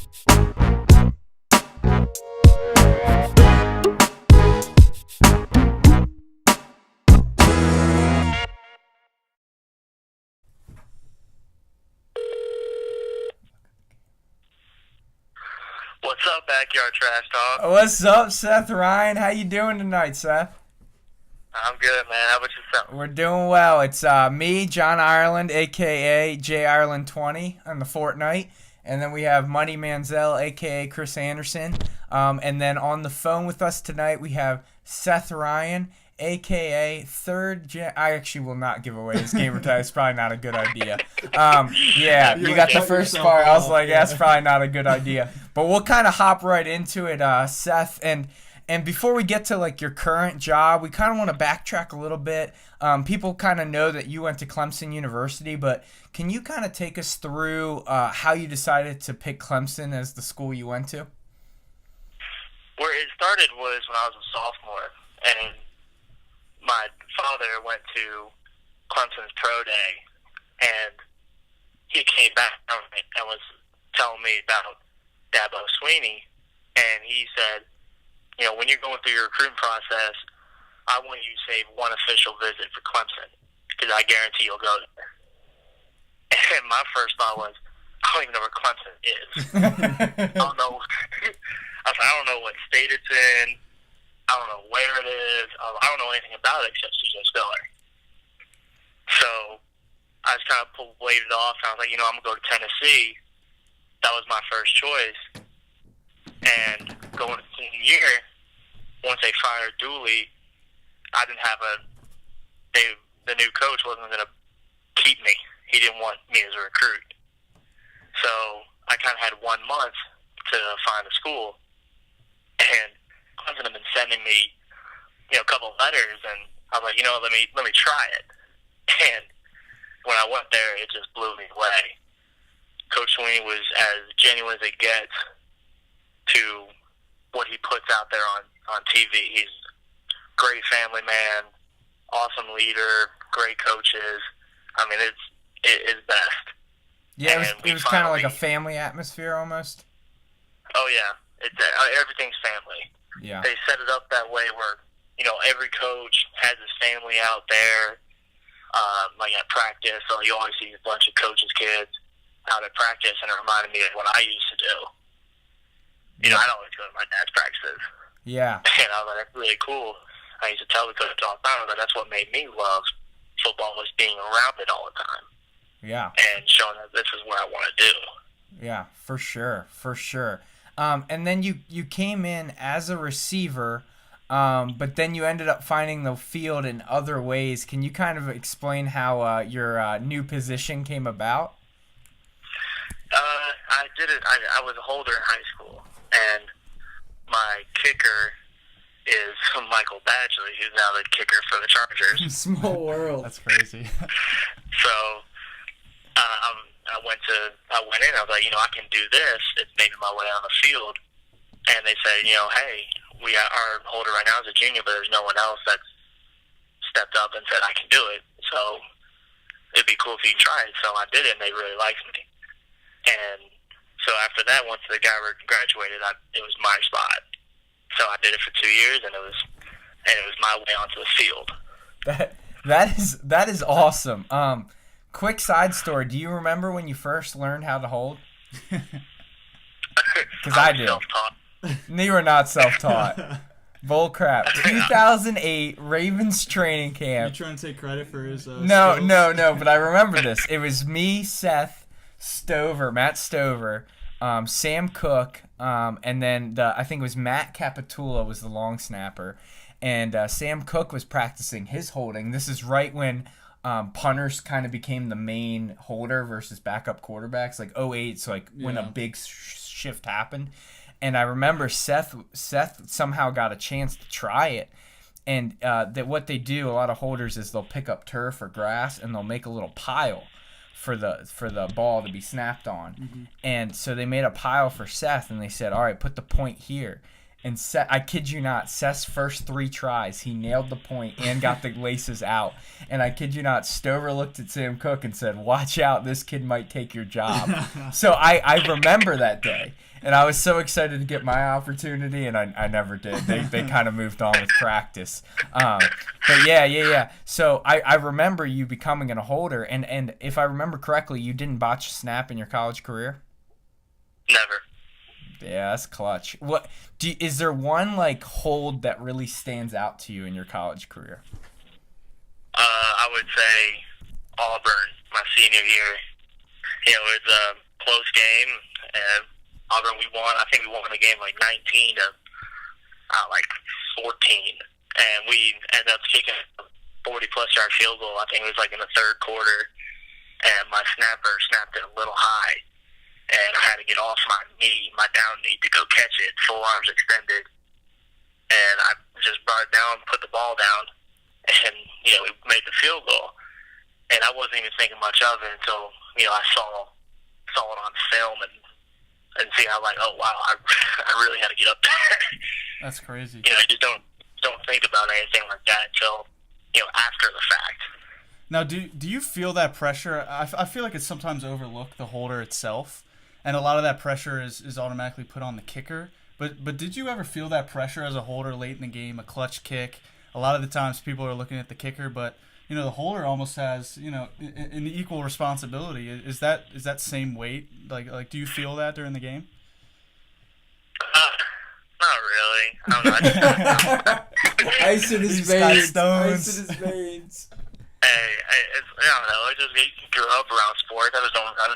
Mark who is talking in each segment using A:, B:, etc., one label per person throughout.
A: What's up, Backyard Trash Talk?
B: What's up, Seth Ryan? How you doing tonight, Seth?
A: I'm good, man. How about yourself?
B: We're doing well. It's me, John Ireland, a.k.a. J Ireland 20 on the Fortnite. And then we have Money Manziel, a.k.a. Chris Anderson. And then on the phone with us tonight, we have Seth Ryan, a.k.a. I actually will not give away his gamer tag. It's probably not a good idea. Yeah, you got the first part. I was like, that's probably not a good idea. But we'll kind of hop right into it, Seth. And before we get to like your current job, we kind of want to backtrack a little bit. People kind of know that you went to Clemson University, but can you kind of take us through how you decided to pick Clemson as the school you went to?
A: Where it started was when I was a sophomore, and my father went to Clemson's pro day, and he came back and was telling me about Dabo Sweeney, and he said, you know, when you're going through your recruiting process, I want you to save one official visit for Clemson, because I guarantee you'll go there. And my first thought was, I don't even know where Clemson is. I don't know. I was like, I don't know what state it's in. I don't know where it is. I don't know anything about it except C.J. Spiller. So I just kind of played it off. And I was like, you know, I'm going to go to Tennessee. That was my first choice. And going to the senior year, once they fired Dooley, I didn't have the new coach wasn't going to keep me. He didn't want me as a recruit. So I kind of had 1 month to find a school. And Clemson had been sending me, you know, a couple of letters, and I was like, you know, let me try it. And when I went there, it just blew me away. Coach Sweeney was as genuine as it gets to what he puts out there on TV. He's a great family man, awesome leader, great coaches. I mean, it is best.
B: Yeah, it was kind of like a family atmosphere almost.
A: Oh, yeah. Everything's family.
B: Yeah.
A: They set it up that way where, you know, every coach has his family out there, like at practice. So you always see a bunch of coaches' kids out at practice, and it reminded me of what I used to do. You know, I'd always go to my dad's practices.
B: Yeah.
A: And I was like, that's really cool. I used to tell the coach all the time that that's what made me love football, was being around it all the time.
B: Yeah.
A: And showing that this is what I want to do.
B: Yeah, for sure. And then you came in as a receiver, but then you ended up finding the field in other ways. Can you kind of explain how your new position came about?
A: I did it. I was a holder in high school, and my kicker is Michael Badgley, who's now the kicker for the Chargers.
B: Small world. That's crazy.
A: So I went in. I was like, you know, I can do this. It's making my way on the field. And they said, you know, hey, our holder right now is a junior, but there's no one else that's stepped up and said I can do it. So it'd be cool if you tried. So I did it, and they really liked me. And so after that, once the guy graduated, it was my spot. So I did it for 2 years, and it was my way onto the field.
B: That is awesome. Quick side story. Do you remember when you first learned how to hold? Because I do.
A: Self-taught.
B: You were not self-taught. Bull crap. 2008 Ravens training camp.
C: You trying to take credit for his
B: No,
C: skills?
B: but I remember this. It was me, Seth, Matt Stover, Sam Cook, and then I think it was Matt Capitula was the long snapper, and Sam Cook was practicing his holding. This is right when punters kind of became the main holder versus backup quarterbacks, like 2008, so like when a big shift happened. And I remember Seth somehow got a chance to try it. And that what they do, a lot of holders, is they'll pick up turf or grass and they'll make a little pile for the ball to be snapped on. Mm-hmm. And so they made a pile for Seth, and they said, all right, put the point here. and I kid you not, Seth's first 3 tries, he nailed the point and got the laces out. And I kid you not, Stover looked at Sam Cooke and said, "Watch out, this kid might take your job." So I remember that day. And I was so excited to get my opportunity, and I never did. They kind of moved on with practice. But yeah. So I remember you becoming a holder, and if I remember correctly, you didn't botch a snap in your college career?
A: Never.
B: Yeah, that's clutch. Is there one like hold that really stands out to you in your college career?
A: I would say Auburn, my senior year. It was a close game, and Auburn, I think we won the game like 19 to 14, and we ended up kicking a 40-plus yard field goal. I think it was like in the third quarter, and my snapper snapped it a little high, and I had to get off my down knee to go catch it, full arms extended, and I just brought it down, put the ball down, and we made the field goal, and I wasn't even thinking much of it until I saw it on film and see how oh wow, I really had to get up there.
C: That's crazy.
A: You just don't think about anything like that until after the fact.
C: Now, do you feel that pressure? I feel like it's sometimes overlooked, the holder itself, and a lot of that pressure is automatically put on the kicker. But did you ever feel that pressure as a holder late in the game, a clutch kick? A lot of the times people are looking at the kicker, but the holder almost has an equal responsibility. Is that same weight? Like do you feel that during the game?
A: Not really. I don't know.
B: Ice in his veins. Ice in his veins.
A: Hey, I don't know. I just grew up around sports. I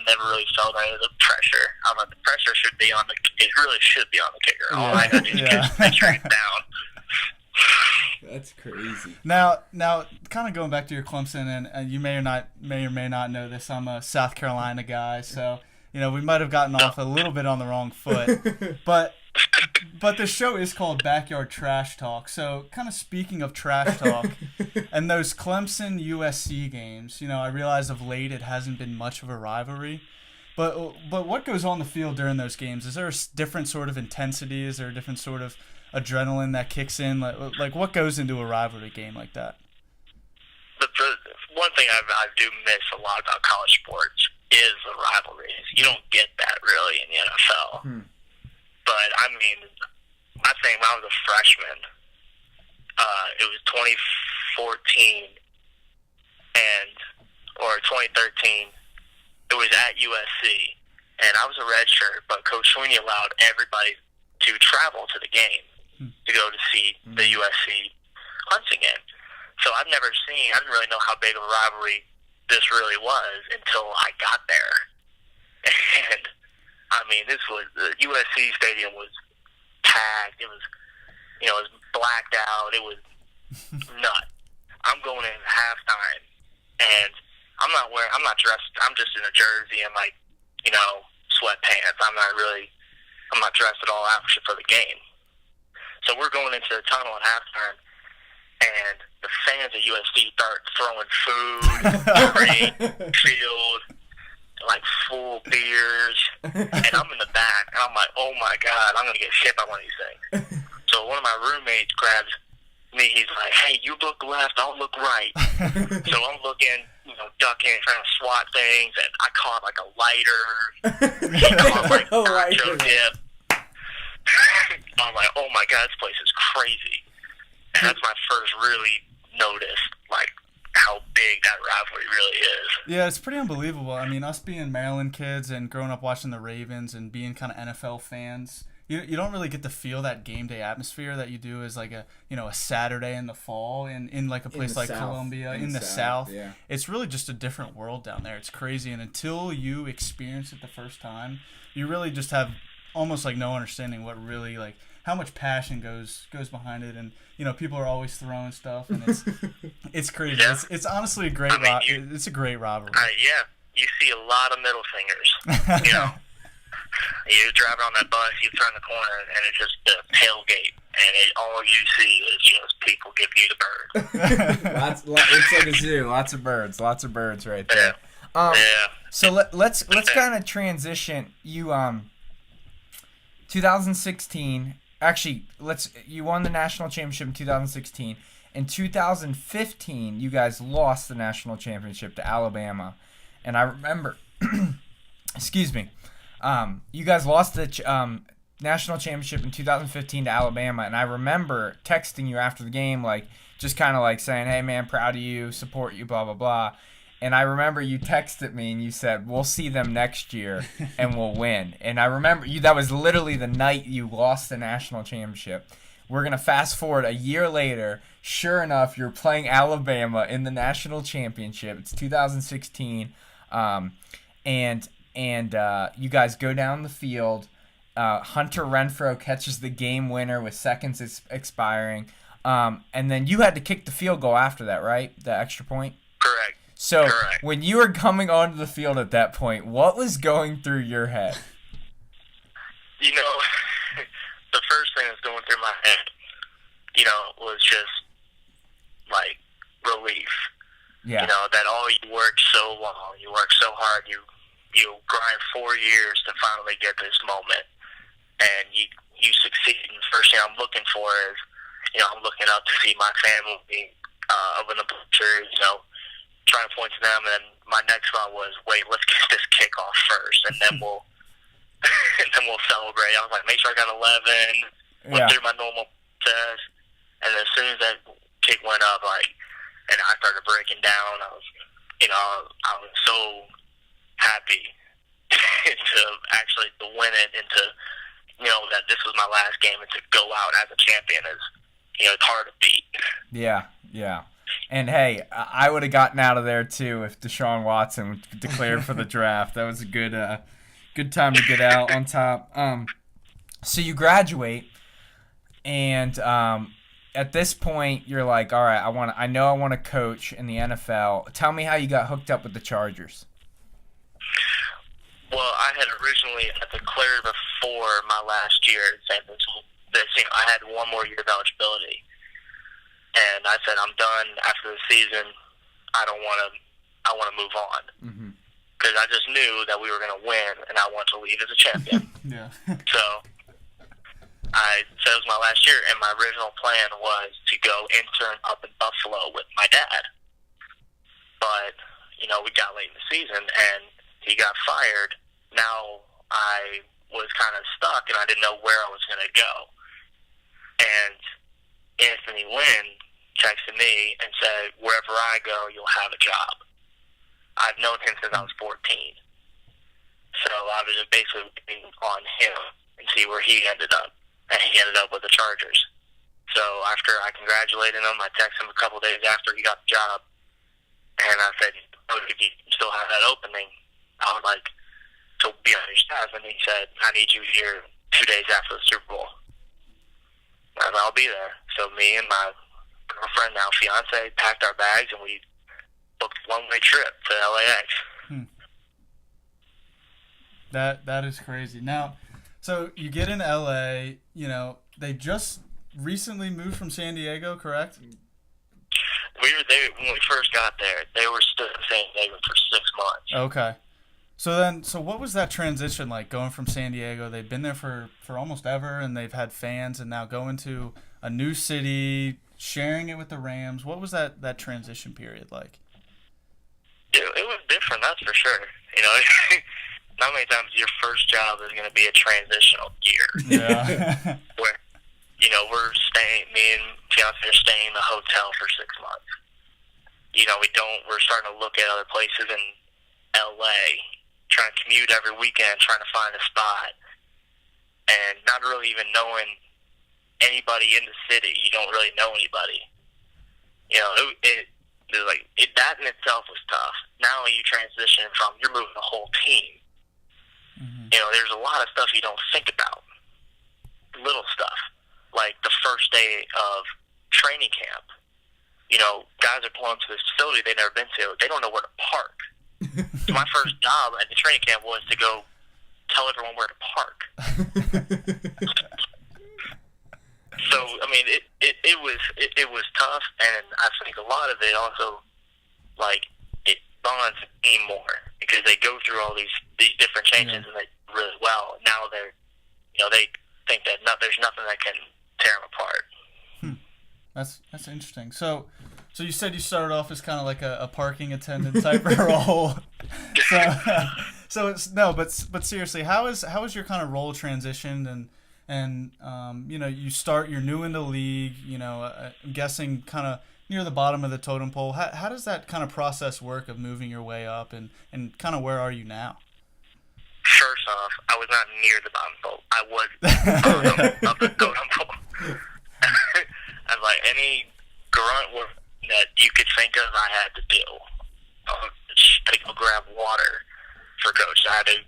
A: never really felt any of the pressure. The pressure should be on it really should be on the kicker.
B: Yeah.
A: All I got to do is make sure it's down.
B: That's crazy.
C: Now, kind of going back to your Clemson, and you may or may not know this. I'm a South Carolina guy, so we might have gotten off a little bit on the wrong foot. But the show is called Backyard Trash Talk. So, kind of speaking of trash talk, and those Clemson USC games, I realize of late it hasn't been much of a rivalry. But what goes on the field during those games? Is there a different sort of intensity? Is there a different sort of adrenaline that kicks in? Like what goes into a rivalry game like that?
A: The one thing I do miss a lot about college sports is the rivalries. You don't get that really in the NFL. But I think when I was a freshman, it was 2014 or 2013. It was at USC, and I was a redshirt, but Coach Sweeney allowed everybody to travel to the game to go to see the USC Clemson game. So I didn't really know how big of a rivalry this really was until I got there. And the USC stadium was packed. It was, it was blacked out. It was nuts. I'm going in halftime, and I'm not dressed. I'm just in a jersey and sweatpants. I'm not dressed at all actually for the game. So we're going into the tunnel at halftime, and the fans at USC start throwing food, parade, field, full beers, and I'm in the back, and I'm like, oh my God, I'm going to get hit by one of these things. So one of my roommates grabs me, he's like, hey, you look left, I'll look right. So I'm looking, ducking, trying to swat things, and I caught a lighter. He caught nacho dip. I'm like, oh my God, this place is crazy. And that's my first really noticed, how big that rivalry really is.
C: Yeah, it's pretty unbelievable. Us being Maryland kids and growing up watching the Ravens and being kind of NFL fans, you don't really get to feel that game day atmosphere that you do as a Saturday in the fall in a place like Columbia in the South.
B: Yeah.
C: It's really just a different world down there. It's crazy, and until you experience it the first time, you really just have almost no understanding what really how much passion goes behind it, and people are always throwing stuff, and it's crazy. Yeah. It's honestly a great it's a great rivalry.
A: Yeah, you see a lot of middle fingers. You're driving on that bus, you turn the corner, and it's just the tailgate, and all you see is just people giving you the bird.
B: It's like a zoo. Lots of birds right there.
A: Yeah.
B: So let's kind of transition. You 2016, actually, you won the national championship in 2016. In 2015, you guys lost the national championship to Alabama, and I remember, excuse me, you guys lost the national championship in 2015 to Alabama, and I remember texting you after the game, like just kind of like saying, "Hey man, proud of you, support you, blah blah blah." And I remember you texted me and you said, "We'll see them next year and we'll win." And I remember that was literally the night you lost the national championship. We're going to fast forward a year later. Sure enough, you're playing Alabama in the national championship. It's 2016. And you guys go down the field. Hunter Renfrow catches the game winner with seconds expiring. And then you had to kick the field goal after that, right? The extra point?
A: Correct.
B: So when you were coming onto the field at that point, what was going through your head?
A: You know, the first thing that's going through my head, was just like relief.
B: Yeah.
A: That you worked so long, you worked so hard, you grind 4 years to finally get this moment, and you succeed. And the first thing I'm looking for is, I'm looking up to see my family up in the bleachers, trying to point to them, and then my next thought was, wait, let's get this kickoff first, and then we'll celebrate. I was like, make sure I got 11, went through my normal test, and as soon as that kick went up, and I started breaking down, I was so happy to win it, and to that this was my last game, and to go out as a champion is it's hard to beat. Yeah.
B: And hey, I would have gotten out of there too if Deshaun Watson declared for the draft. That was a good time to get out on top. So you graduate, and at this point you're like, all right, I know I want to coach in the NFL. Tell me how you got hooked up with the Chargers.
A: Well, I had declared before my last year at San Francisco that I had one more year of eligibility. And I said, I'm done after the season. I want to move on. Because I just knew that we were going to win, and I want to leave as a champion.
C: Yeah.
A: So I said it was my last year, and my original plan was to go intern up in Buffalo with my dad. But, we got late in the season, and he got fired. Now I was kind of stuck, and I didn't know where I was going to go. And Anthony Lynn texted me and said, wherever I go, you'll have a job. I've known him since I was 14. So I was just basically waiting on him and see where he ended up. And he ended up with the Chargers. So after I congratulated him, I texted him a couple days after he got the job. And I said, if you still have that opening, I would like to be on your staff. And he said, I need you here 2 days after the Super Bowl. And I'll be there. So me and my girlfriend, now fiance, packed our bags, and we booked a one-way trip to LAX.
C: That is crazy. Now, so you get in LA, they just recently moved from San Diego, correct?
A: When we first got there, they were still in San Diego for 6 months.
C: Okay. So what was that transition like, going from San Diego? They've been there for almost ever, and they've had fans, and now going to a new city, sharing it with the Rams. What was that transition period like?
A: It was different, that's for sure. Not many times your first job is going to be a transitional year.
C: Yeah.
A: Where, me and fiance are staying in the hotel for 6 months. We're starting to look at other places in LA, trying to commute every weekend, trying to find a spot, and not really even knowing anybody in the city. You don't really know anybody. That in itself was tough. Now you transition from, you're moving the whole team. There's a lot of stuff you don't think about. Little stuff. Like the first day of training camp. Guys are pulling to this facility they've never been to. They don't know where to park. So my first job at the training camp was to go tell everyone where to park. So it was tough, and I think a lot of it also it bonds the team more because they go through all these different changes and they do really well. Now they think that there's nothing that can tear them apart.
C: That's interesting. So you said you started off as kind of like a parking attendant type of role. So it's no, but seriously, how is your kind of role transitioned and you're new in the league, I'm guessing kind of near the bottom of the totem pole. How does that kind of process work of moving your way up and kind of where are you now?
A: First off, I was not near the bottom pole. I was bottom of the totem pole. I was like, any grunt work that you could think of, I had to do. I had to go grab water for coach. I had to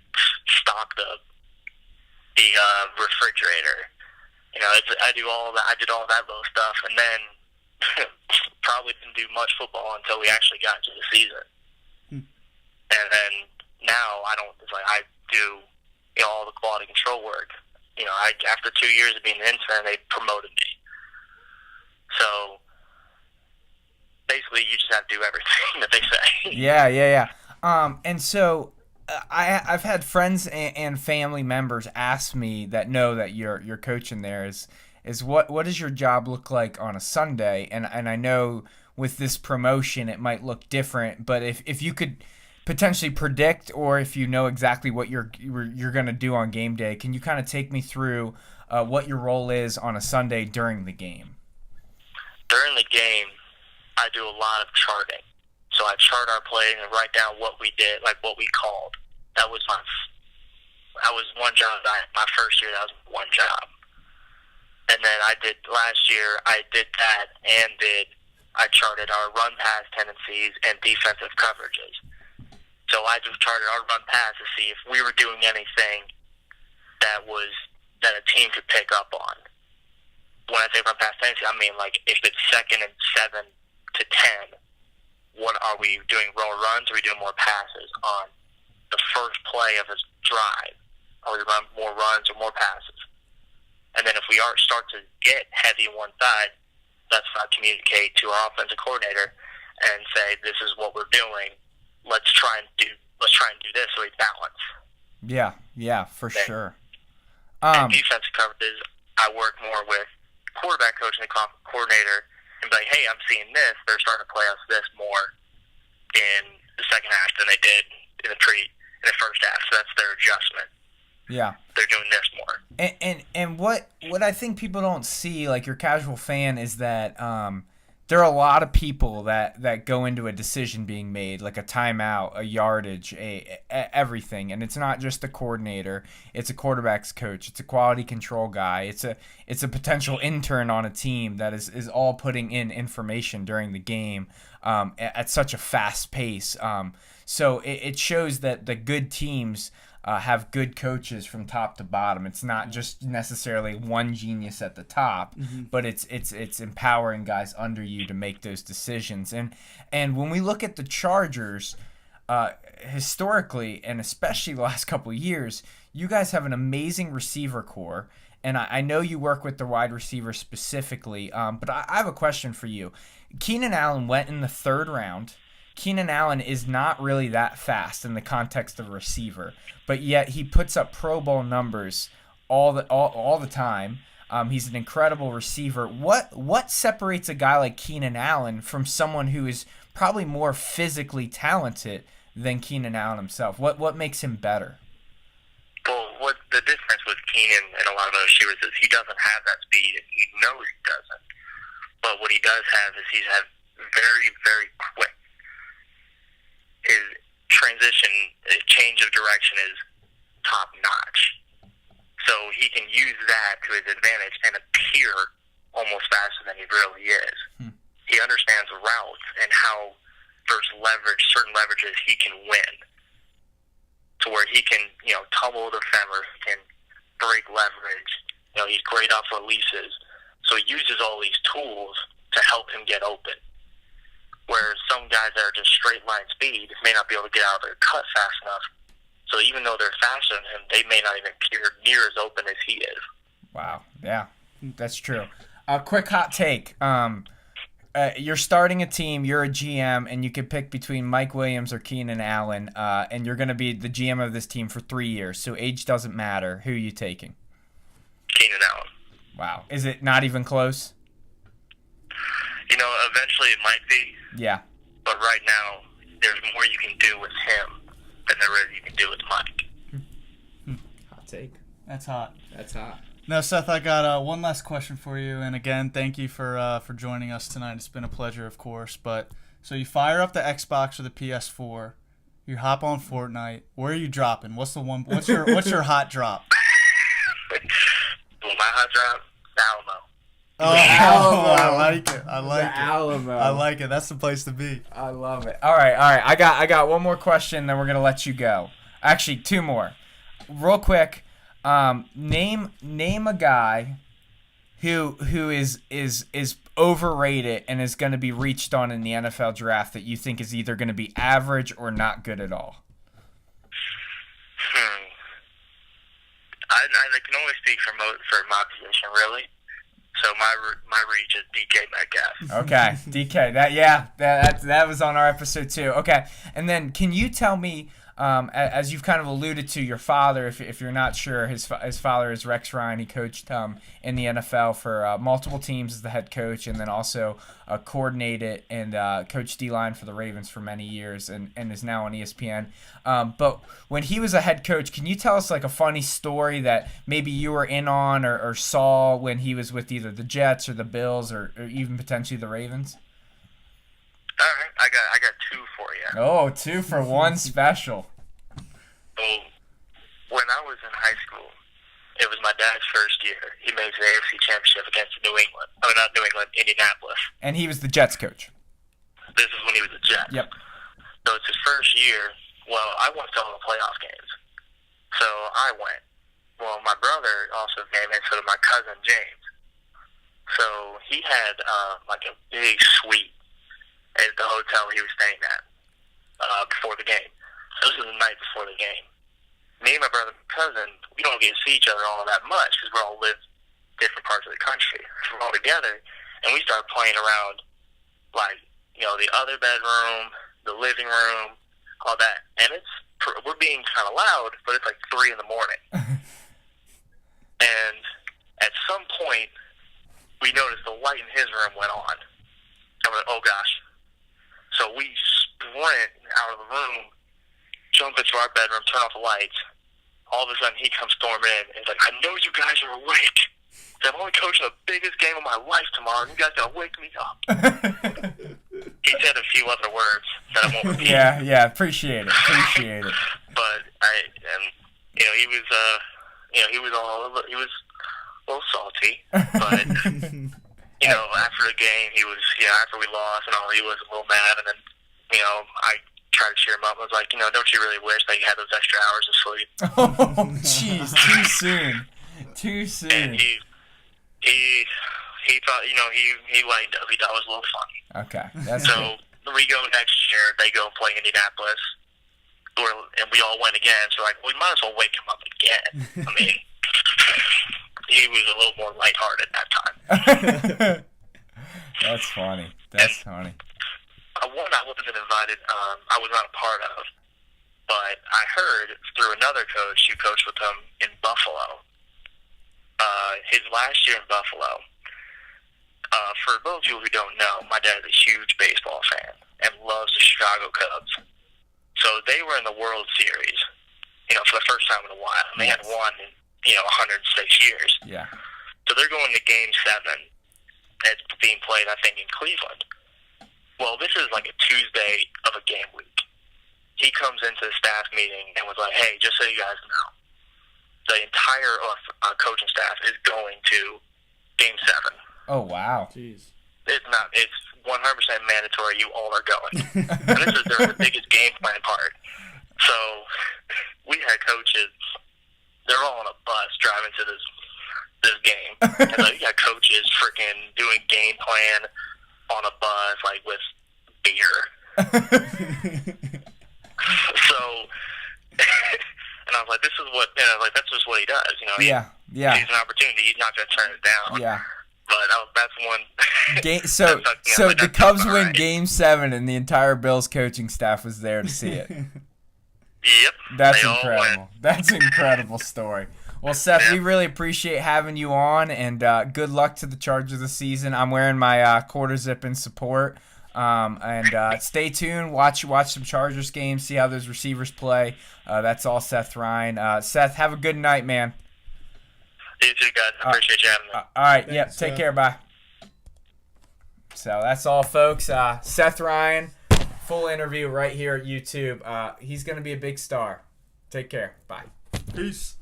A: stock the refrigerator. I do all that. I did all that little stuff, and then probably didn't do much football until we actually got into the season. And then now I don't. It's like I do all the quality control work. After 2 years of being an intern, they promoted me. So basically, you just have to do everything that they say.
B: Yeah. And so I've had friends and family members ask me that know that you're coaching there is what does your job look like on a Sunday? And I know with this promotion it might look different, but if you could potentially predict or if you know exactly what you're going to do on game day, can you kind of take me through what your role is on a Sunday during the game?
A: During the game, I do a lot of charting. So I chart our plays and write down what we did, like what we called. That was one job. My first year, that was one job. And then last year, I did that and I charted our run pass tendencies and defensive coverages. So I just charted our run pass to see if we were doing anything that a team could pick up on. When I say run pass tendency, I mean like if it's 2nd and 7 to 10, what are we doing? More runs? Or are we doing more passes on the first play of a drive? Are we run more runs or more passes? And then if we start to get heavy on one side, that's when I communicate to our offensive coordinator and say, "This is what we're doing. Let's try and do this so we balance."
B: Yeah, for sure.
A: And defensive coverages, I work more with quarterback coach and the coordinator and be like, "Hey, I'm seeing this. They're starting to play us this more in the second half than they did in the first half." So that's their adjustment.
B: Yeah,
A: they're doing this more.
B: And what I think people don't see, like your casual fan, is that there are a lot of people that go into a decision being made, like a timeout, a yardage, everything, and it's not just the coordinator. It's a quarterback's coach. It's a quality control guy. It's a potential intern on a team that is all putting in information during the game at such a fast pace. So it shows that the good teams have good coaches from top to bottom. It's not just necessarily one genius at the top, but it's empowering guys under you to make those decisions. And when we look at the Chargers, historically, and especially the last couple of years, you guys have an amazing receiver core. And I know you work with the wide receiver specifically, but I have a question for you. Keenan Allen went in the 3rd round. Keenan Allen is not really that fast in the context of a receiver, but yet he puts up Pro Bowl numbers all the time. He's an incredible receiver. What separates a guy like Keenan Allen from someone who is probably more physically talented than Keenan Allen himself? What makes him better?
A: Well, what the difference with Keenan and a lot of other receivers is he doesn't have that speed, and he knows he doesn't. But what he does have is he's very, very quick. His change of direction is top notch. So he can use that to his advantage and appear almost faster than he really is. He understands routes and how certain leverages he can win. To where he can, tumble the femur, he can break leverage. He's great off releases. So he uses all these tools to help him get open. Whereas some guys that are just straight line speed may not be able to get out of their cut fast enough. So even though they're faster than him, they may not even appear near as open as he is.
B: Wow. Yeah, that's true. Quick hot take. You're starting a team, you're a GM, and you could pick between Mike Williams or Keenan Allen, and you're going to be the GM of this team for 3 years, so age doesn't matter. Who are you taking?
A: Keenan Allen.
B: Wow. Is it not even close?
A: Eventually it might be.
B: Yeah.
A: But right now, there's more you can do with him than there is you can do with Mike.
B: Hot take.
C: That's hot.
B: That's hot.
C: Now, Seth, I got one last question for you. And again, thank you for joining us tonight. It's been a pleasure, of course. But so you fire up the Xbox or the PS4, you hop on Fortnite. Where are you dropping? What's your hot drop?
A: Well, my hot drop, Alamo.
C: Oh,
B: Alamo.
C: I like it. I like it.
B: Alamo.
C: I like it. That's the place to be.
B: I love it. All right. I got one more question, then we're gonna let you go. Actually, two more. Real quick. Name a guy who is overrated and is going to be reached on in the NFL draft that you think is either going to be average or not good at all.
A: I can only speak for my position, really. So my reach is DK Metcalf.
B: Okay, DK. That was on our episode too. Okay, and then can you tell me, as you've kind of alluded to, your father, if you're not sure, his father is Rex Ryan. He coached in the NFL for multiple teams as the head coach, and then also coordinated and coached D-line for the Ravens for many years, and is now on ESPN. But when he was a head coach, can you tell us like a funny story that maybe you were in on or saw when he was with either the Jets or the Bills or even potentially the Ravens?
A: All right, I got two for you.
B: Oh, 2 for 1 special.
A: Well, when I was in high school, it was my dad's first year. He made the AFC Championship against New England. I mean, not New England, Indianapolis.
B: And he was the Jets coach.
A: This is when he was a Jet.
B: Yep.
A: So it's his first year. Well, I went to all the playoff games. So I went. Well, my brother also came, and so did my cousin James. So he had like a big suite at the hotel he was staying at before the game. So this was the night before the game. Me and my brother and cousin, we don't get to see each other all that much because we all live different parts of the country. So we're all together, and we start playing around, like, the other bedroom, the living room, all that. And we're being kind of loud, but it's like 3 in the morning. And at some point, we noticed the light in his room went on. I went, oh gosh. So we sprint out of the room, jump into our bedroom, turn off the lights. All of a sudden, he comes storming in and he's like, I know you guys are awake. I'm only coaching the biggest game of my life tomorrow, and you guys gotta wake me up. He said a few other words that I won't repeat.
B: Yeah, appreciate it.
A: But he was he was a little salty, but after the game, he was after we lost and all, he was a little mad, and then I tried to cheer him up. I was like, don't you really wish that you had those extra hours of sleep?
B: Oh, jeez, too soon.
A: And he thought, he lightened up. He thought it was a little funny.
B: Okay, that's
A: so
B: good.
A: we go next year. They go and play Indianapolis, and we all went again. So we might as well wake him up again. I mean, he was a little more lighthearted that time.
B: That's funny.
A: One I wasn't invited. I was not a part of, but I heard through another coach who coached with him in Buffalo. His last year in Buffalo. For those people who don't know, my dad is a huge baseball fan and loves the Chicago Cubs. So they were in the World Series, for the first time in a while, and they had won in 106 years.
B: Yeah.
A: So they're going to Game 7. It's being played, I think, in Cleveland. Well, this is like a Tuesday of a game week. He comes into the staff meeting and was like, hey, just so you guys know, the entire coaching staff is going to Game 7.
B: Oh, wow.
D: Jeez.
A: It's 100% mandatory. You all are going. And this is the biggest game plan part. So we had coaches. They're all on a bus driving to this game. And you got coaches freaking doing game plan on a bus, with beer. So, and I was like, that's just what he does.
B: Yeah.
A: He's an opportunity. He's not going to turn it down.
B: Yeah.
A: But that's one.
B: So the Cubs win Game 7, and the entire Bills coaching staff was there to see it.
A: Yep.
B: That's incredible. That's an incredible story. Well, Seth, we really appreciate having you on, and good luck to the Chargers this season. I'm wearing my quarter zip in support. And stay tuned. Watch some Chargers games. See how those receivers play. That's all, Seth Ryan. Seth, have a good night, man.
A: You too, guys. I appreciate you having me.
B: All right.
C: Thanks,
B: Take
C: Seth.
B: care. Bye. So that's all, folks. Seth Ryan, full interview right here at YouTube. He's going to be a big star. Take care. Bye.
C: Peace.